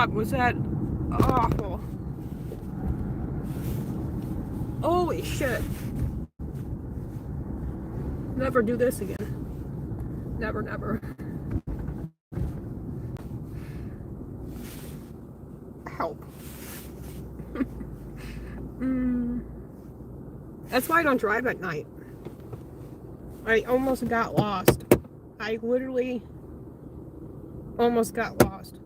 God, was that awful. Holy shit. Never do this again. Never, never. Help. That's why I don't drive at night. I almost got lost. I literally almost got lost.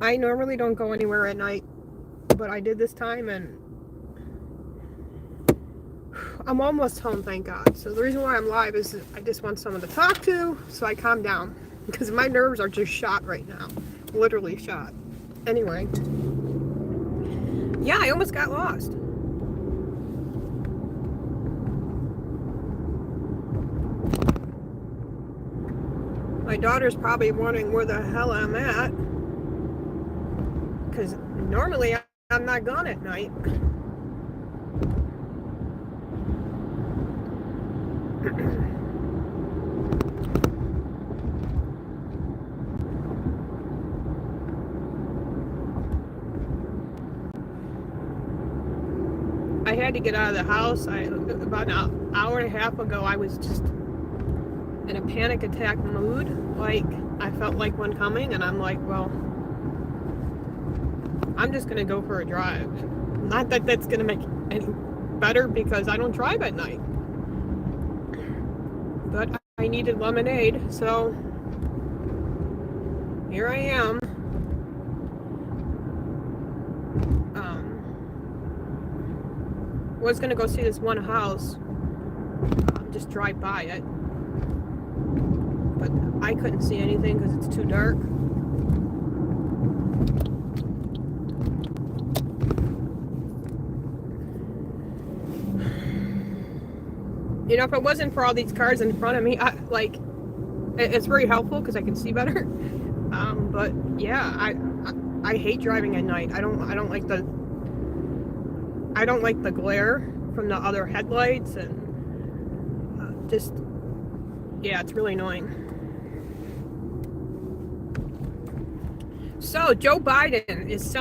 I normally don't go anywhere at night, but I did this time, and I'm almost home, thank God. So the reason why I'm live is I just want someone to talk to, so I calm down, because my nerves are just shot right now. Literally shot. Anyway. Yeah, I almost got lost. My daughter's probably wondering where the hell I'm at, because normally I'm not gone at night. I had to get out of the house. About an hour and a half ago, I was just in a panic attack mood. Like, I felt like one coming, and I'm like, well, I'm just gonna go for a drive. Not that that's gonna make any better, because I don't drive at night. But I needed lemonade, so here I am. Was gonna go see this one house, just drive by it, but I couldn't see anything because it's too dark. You know, if it wasn't for all these cars in front of me, it's very helpful because I can see better. But yeah, I hate driving at night. I don't like the glare from the other headlights, and yeah, it's really annoying. So Joe Biden is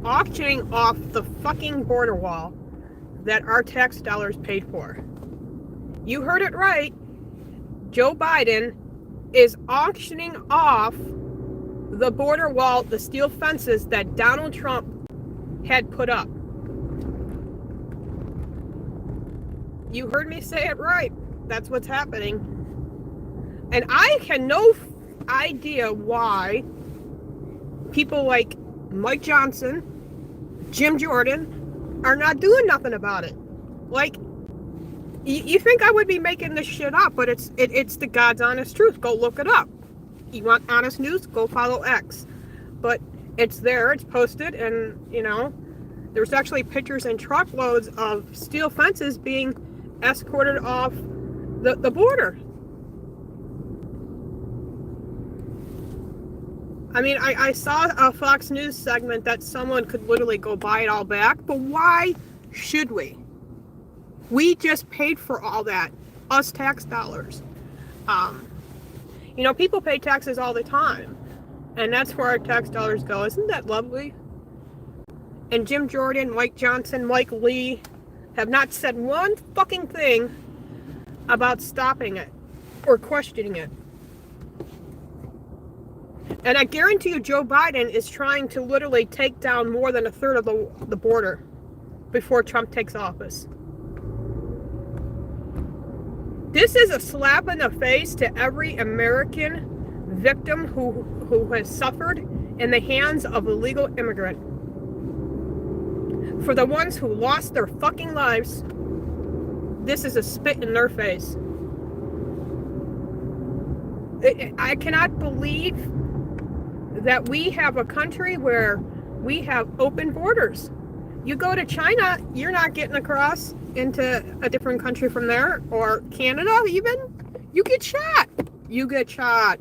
auctioning off the fucking border wall that our tax dollars paid for. You heard it right. Joe Biden is auctioning off the border wall, the steel fences that Donald Trump had put up. You heard me say it right. That's what's happening. And I had no idea why people like Mike Johnson, Jim Jordan, are not doing nothing about it. Like, you think I would be making this shit up, but it's the God's honest truth. Go look it up. You want honest news? Go follow X. But it's there, it's posted, and, you know, there's actually pictures and truckloads of steel fences being escorted off the border. I mean, I saw a Fox News segment that someone could literally go buy it all back, but why should we? We just paid for all that, us tax dollars. You know, people pay taxes all the time, and that's where our tax dollars go. Isn't that lovely? And Jim Jordan, Mike Johnson, Mike Lee have not said one fucking thing about stopping it or questioning it. And I guarantee you Joe Biden is trying to literally take down more than a third of the border before Trump takes office. This is a slap in the face to every American victim who has suffered in the hands of a illegal immigrant. For the ones who lost their fucking lives, this is a spit in their face. I cannot believe that we have a country where we have open borders. You go to China, you're not getting across into a different country from there, or Canada even. You get shot. You get shot.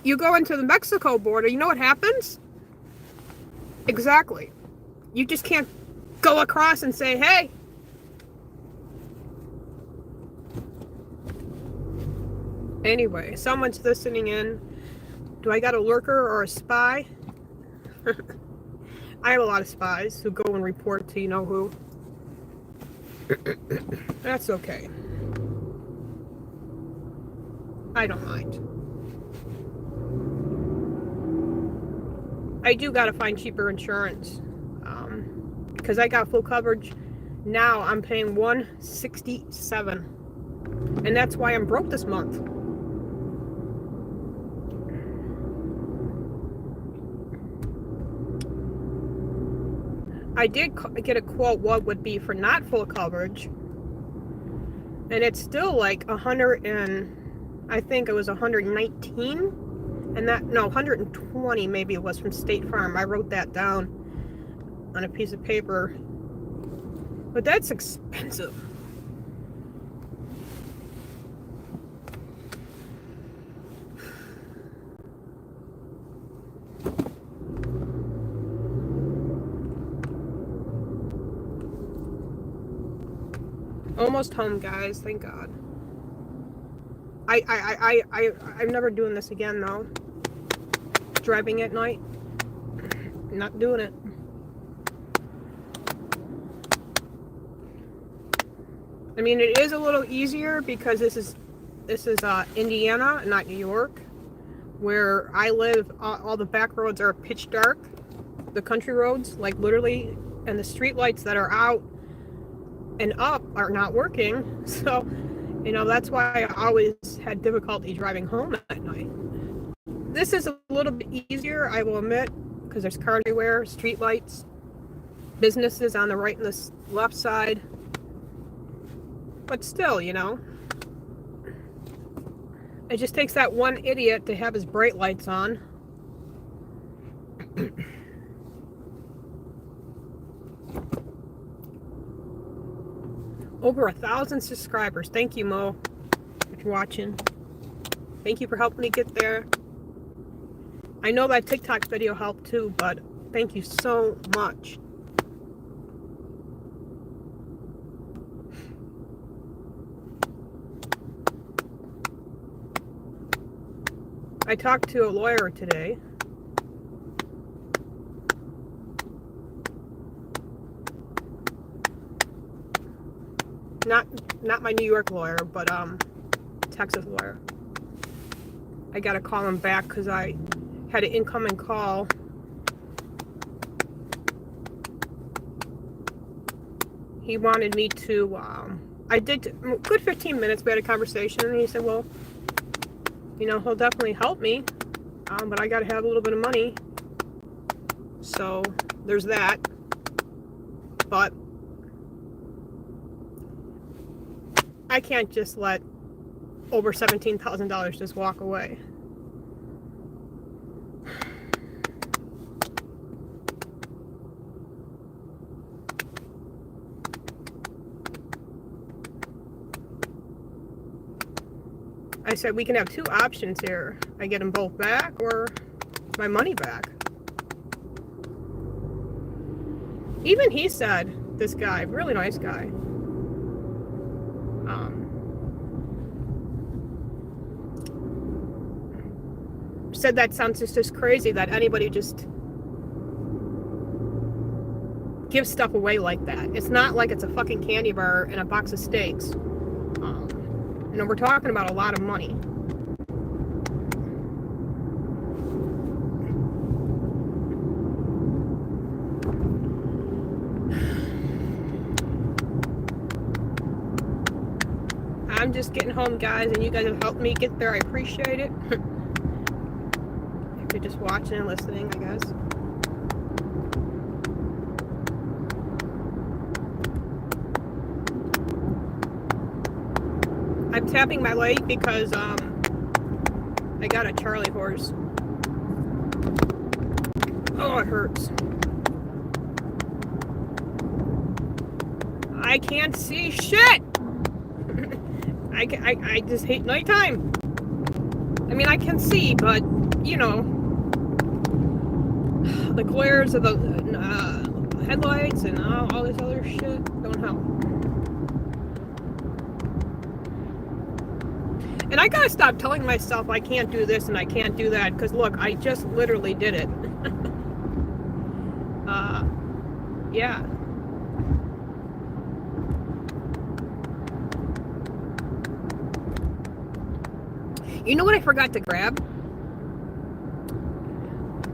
You go into the Mexico border, you know what happens? Exactly. You just can't go across and say, hey. Anyway, someone's listening in. Do I got a lurker or a spy? I have a lot of spies who go and report to you know who. That's okay. I don't mind. I do gotta find cheaper insurance. Because I got full coverage. Now I'm paying $167. And that's why I'm broke this month. I did get a quote what would be for not full coverage. And it's still like 100 and I think it was 119. And that, no, 120 maybe it was from State Farm. I wrote that down on a piece of paper. But that's expensive. Almost home, guys. Thank God. I'm never doing this again, though. Driving at night. Not doing it. I mean, it is a little easier because this is Indiana, not New York, where I live. All the back roads are pitch dark. The country roads, like literally, and the street lights that are out and up are not working. So, you know, that's why I always had difficulty driving home at night. This is a little bit easier, I will admit, because there's cars everywhere, street lights, businesses on the right and the left side. But still, you know, it just takes that one idiot to have his bright lights on. Over 1,000 subscribers. Thank you, Mo, for watching. Thank you for helping me get there. I know that TikTok video helped too, but thank you so much. I talked to a lawyer today. Not my New York lawyer, but Texas lawyer. I gotta call him back because I had an incoming call. He wanted me to, I did a good 15 minutes, we had a conversation, and he said, well, you know, he'll definitely help me, but I gotta have a little bit of money. So, there's that. But I can't just let over $17,000 just walk away. I said we can have two options here. I get them both back or my money back. Even he said, this guy, really nice guy, said that sounds just crazy that anybody just gives stuff away like that. It's not like it's a fucking candy bar and a box of steaks. You know, we're talking about a lot of money. I'm just getting home, guys, and you guys have helped me get there. I appreciate it. If you're just watching and listening, I guess. I'm tapping my leg because I got a Charlie horse. Oh, it hurts. I can't see shit. I just hate nighttime. I mean, I can see, but you know, the glares of the headlights and all this other shit don't help. And I gotta stop telling myself I can't do this and I can't do that, because look, I just literally did it. Yeah. You know what I forgot to grab?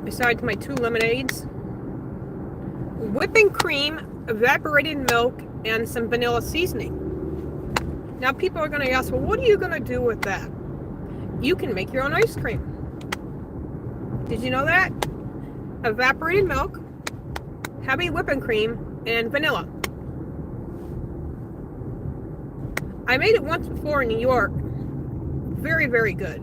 Besides my 2 lemonades? Whipping cream, evaporated milk, and some vanilla seasoning. Now people are going to ask, well, what are you going to do with that? You can make your own ice cream. Did you know that? Evaporated milk, heavy whipping cream, and vanilla. I made it once before in New York. Very, very good.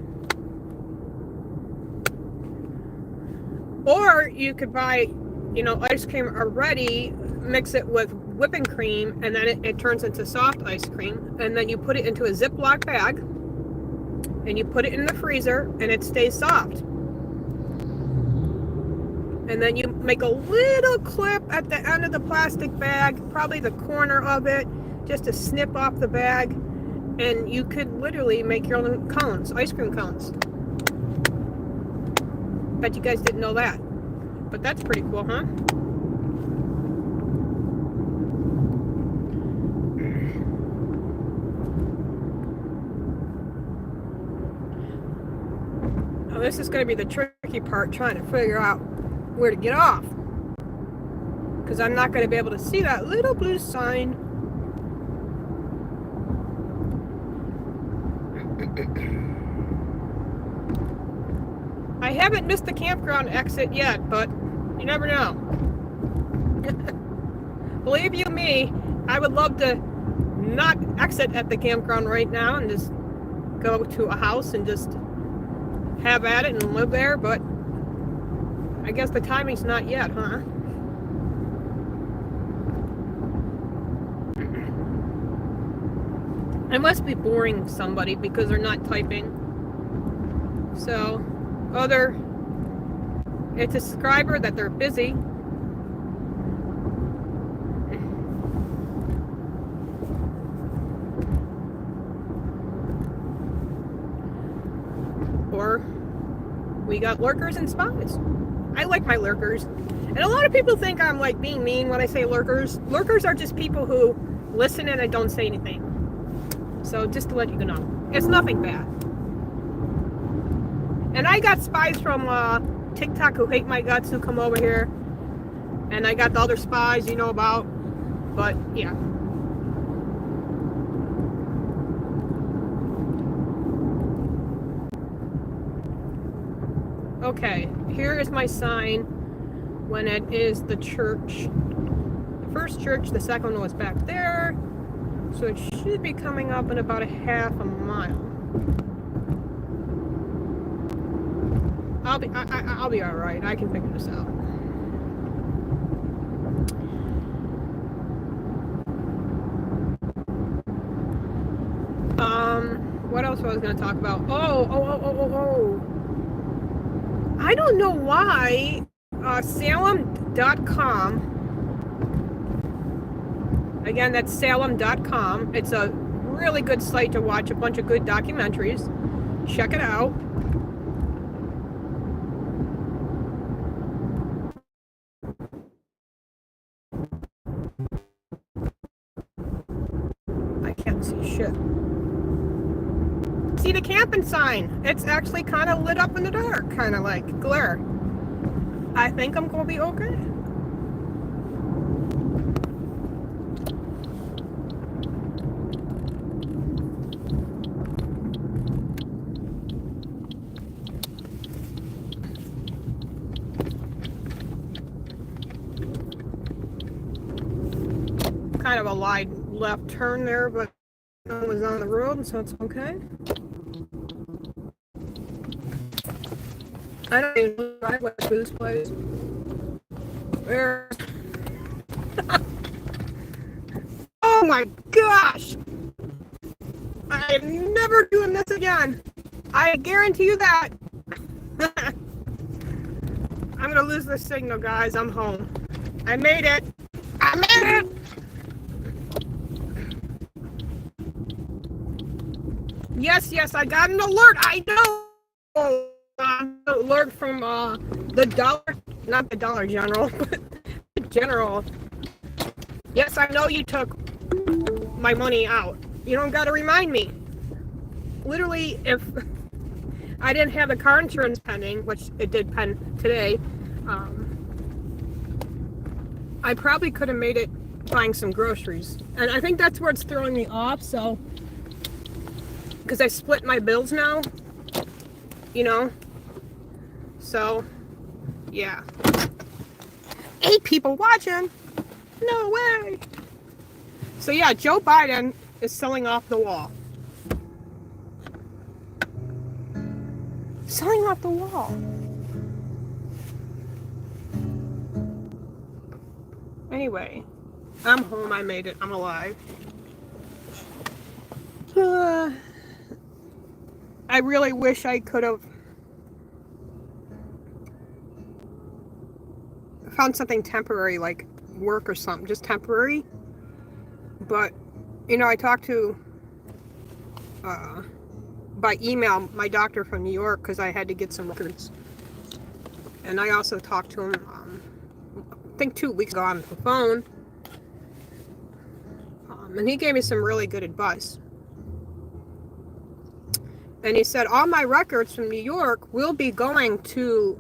Or you could buy, ice cream already, mix it with whipping cream, and then it turns into soft ice cream. And then you put it into a Ziploc bag, and you put it in the freezer, and it stays soft. And then you make a little clip at the end of the plastic bag, probably the corner of it, just to snip off the bag. And you could literally make your own cones, ice cream cones. Bet you guys didn't know that. But that's pretty cool, huh? Now this is going to be the tricky part, trying to figure out where to get off. Because I'm not going to be able to see that little blue sign. I haven't missed the campground exit yet, but you never know. Believe you me, I would love to not exit at the campground right now and just go to a house and just have at it and live there, but I guess the timing's not yet, huh? I must be boring somebody because they're not typing. So, it's a subscriber that they're busy. Or we got lurkers and spies. I like my lurkers. And a lot of people think I'm like being mean when I say lurkers. Lurkers are just people who listen and I don't say anything. So just to let you know, it's nothing bad. And I got spies from TikTok who hate my guts who come over here. And I got the other spies you know about. But yeah. Okay, here is my sign when it is the church. The first church, the second one was back there. So it should be coming up in about a half a mile. I'll be all right. I can figure this out. What else was I going to talk about? Oh. I don't know why Salem.com. Again, that's Salem.com. It's a really good site to watch a bunch of good documentaries. Check it out. I can't see shit. See the camping sign? It's actually kind of lit up in the dark, kind of like glare. I think I'm going to be okay. Kind of a wide left turn there, but no one was on the road, so it's okay. I don't even know the driveway for this place. Where? Oh my gosh! I am never doing this again. I guarantee you that. I'm gonna lose the signal, guys. I'm home. I made it. I made it. Yes, I got an alert. I know. Alert from the dollar, not the Dollar General, but the General. Yes, I know you took my money out. You don't got to remind me. Literally, if I didn't have the car insurance pending, which it did pen today, I probably could have made it buying some groceries. And I think that's where it's throwing me off. So, because I split my bills now, you know. So, yeah. 8 people watching. No way. So yeah, Joe Biden is selling off the wall. Selling off the wall. Anyway, I'm home. I made it. I'm alive. I really wish I could have found something temporary, like work or something, just temporary. But, you know, I talked to, by email, my doctor from New York because I had to get some records. And I also talked to him, I think 2 weeks ago on the phone. And he gave me some really good advice. And he said, all my records from New York will be going to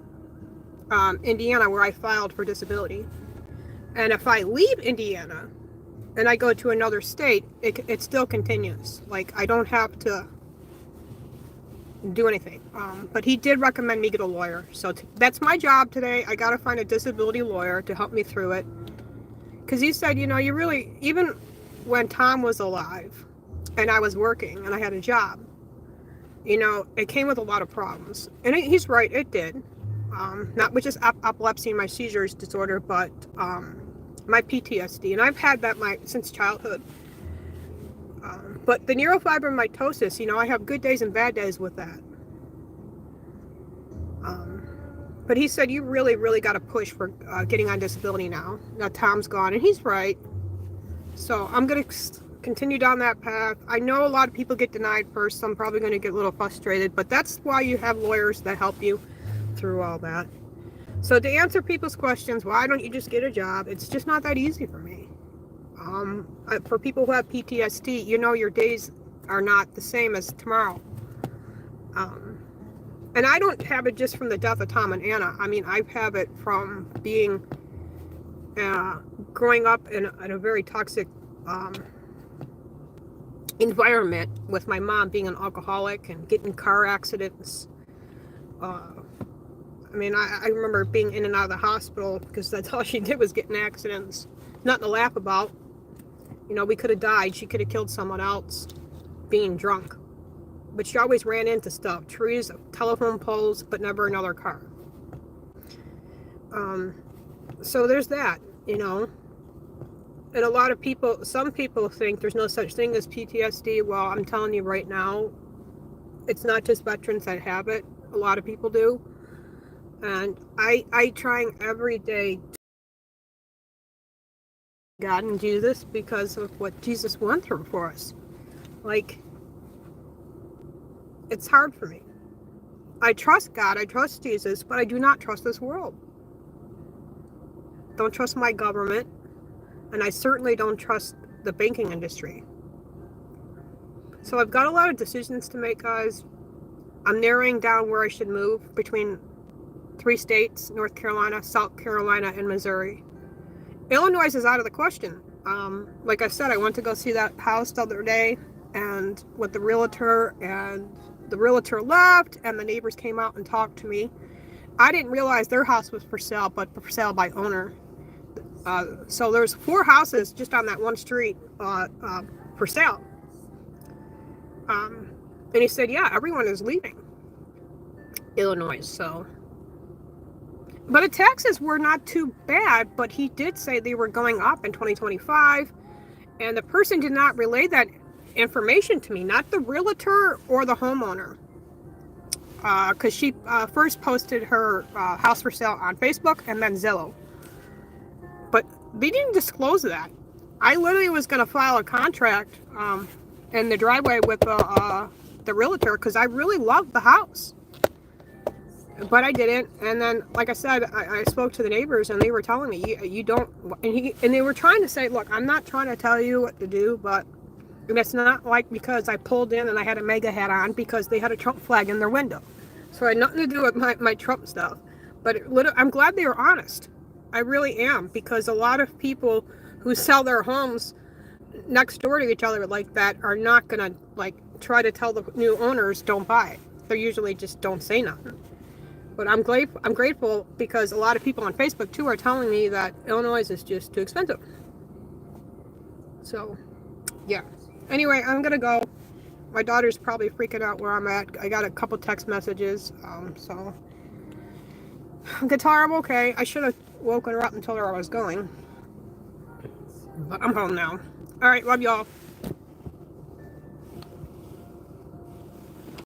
Indiana, where I filed for disability. And if I leave Indiana and I go to another state, it still continues. Like, I don't have to do anything. But he did recommend me get a lawyer. So that's my job today. I got to find a disability lawyer to help me through it. Because he said, you know, you really, even when Tom was alive and I was working and I had a job, you know, it came with a lot of problems. And he's right, it did. Not with just epilepsy and my seizures disorder, but my PTSD. And I've had that since childhood. But the neurofibromatosis, you know, I have good days and bad days with that. But he said, you really, really got to push for getting on disability now. Now Tom's gone, and he's right. So I'm going to continue down that path. I know a lot of people get denied first, so I'm probably going to get a little frustrated, but that's why you have lawyers that help you through all that. So to answer people's questions, why don't you just get a job? It's just not that easy for me. For people who have PTSD, you know, your days are not the same as tomorrow. And I don't have it just from the death of Tom and Anna. I mean, I have it from being, growing up in a very toxic environment with my mom being an alcoholic and getting car accidents. I mean, I remember being in and out of the hospital because that's all she did was get in accidents. Nothing to laugh about. You know, we could have died. She could have killed someone else being drunk. But she always ran into stuff. Trees, telephone poles, but never another car. So there's that, you know. And a lot of people, some people think there's no such thing as PTSD. Well, I'm telling you right now, it's not just veterans that have it. A lot of people do. And I trying every day to God and Jesus because of what Jesus went through for us. Like, it's hard for me. I trust God, I trust Jesus, but I do not trust this world. Don't trust my government, and I certainly don't trust the banking industry. So I've got a lot of decisions to make, guys. I'm narrowing down where I should move between 3 states, North Carolina, South Carolina, and Missouri. Illinois is out of the question. Like I said, I went to go see that house the other day, and with the realtor, and the realtor left, and the neighbors came out and talked to me. I didn't realize their house was for sale, but for sale by owner. So there's 4 houses just on that one street for sale. And he said, yeah, everyone is leaving Illinois, so. But the taxes were not too bad, but he did say they were going up in 2025, and the person did not relay that information to me, not the realtor or the homeowner, because she first posted her house for sale on Facebook and then Zillow. But they didn't disclose that. I literally was going to file a contract in the driveway with the realtor because I really loved the house. But I didn't. And then, like I said, I spoke to the neighbors and they were telling me, you don't, and they were trying to say, look, I'm not trying to tell you what to do, but and it's not like because I pulled in and I had a MAGA hat on because they had a Trump flag in their window. So it had nothing to do with my Trump stuff. But I'm glad they were honest. I really am, because a lot of people who sell their homes next door to each other like that are not going to like try to tell the new owners don't buy it. They usually just don't say nothing. But I'm grateful because a lot of people on Facebook too are telling me that Illinois is just too expensive. So, yeah. Anyway, I'm gonna go. My daughter's probably freaking out where I'm at. I got a couple text messages. So guitar, I'm okay. I should have woken her up and told her I was going. But I'm home now. All right, love y'all.